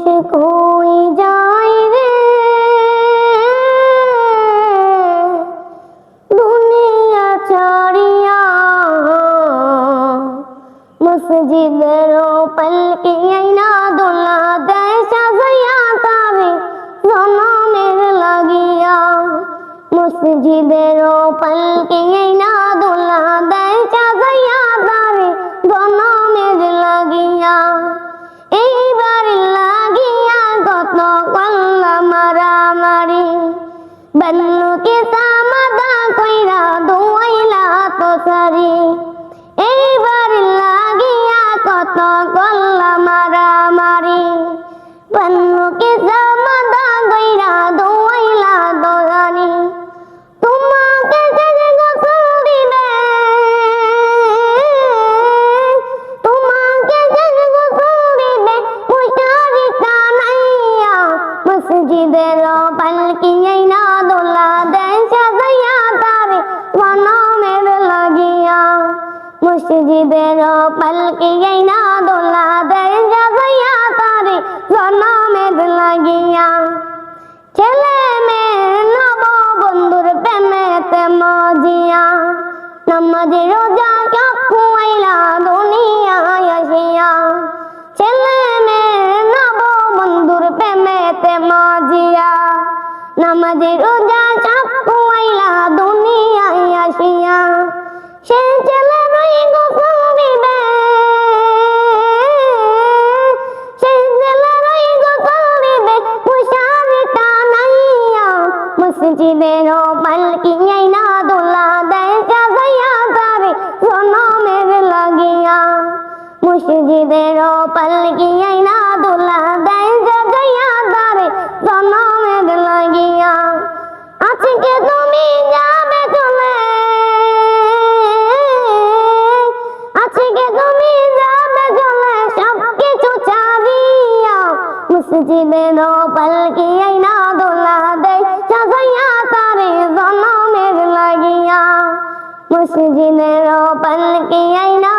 इश्क होई जाए रे दुनिया छाड़िया मस्जिदेरो पलके आईना दोला देय साजाया तारे जन्मेर लागिया मस्जिदेरो पलके आईना दोला देय साजाया तारे जन्मेर लागिया এইবার লাগিয়া কত কল্লা মারামারি বন্নুকে সামাদা কইরা দোয়াইলা তো সারি এইবার লাগিয়া কত কল্লা মারামারি বন্নুকে সামাদা কইরা দোয়াইলা তো সারি তোমাকে যে গোসল দিবে তোমাকে যে গোসল দিবে মুশারি কানাইয়া মসজিদের পালকি আইনা দোলা দেয় সাজাইয়া তারে জনমের লাগিয়া মসজিদের পালকি আইনা দোলা দেয় সাজাইয়া তারে জনমের লাগিয়া ছেলে মেয়ে নব বন্ধুর প্রেমেতে মজিয়া নামাজে রোজা সব খুয়াইলা দুনিয়ায় আসিয়া ছেলে মেয়ে নব বন্ধুর প্রেমেতে মজিয়া নামাজে রোজা সব খুয়াইলা দুনিয়ায় আসিয়া সে ছেলে রই গোসল দিবে মসজিদের পালকি আইনা দোলা দেয় সাজাইয়া তারে জনমের লাগিয়া মসজিদের পালকি আইনা দোলা দেয় সাজাইয়া তারে জনমের লাগিয়া আজকে তুমি যাবে চলে আজকে তুমি যাবে চলে সব কিছু ছাড়িয়া মসজিদের পালকি আইনা দোলা দেয় সাজাইয়া তারে জনমের লাগিয়া মসজিদের পালকি আইনা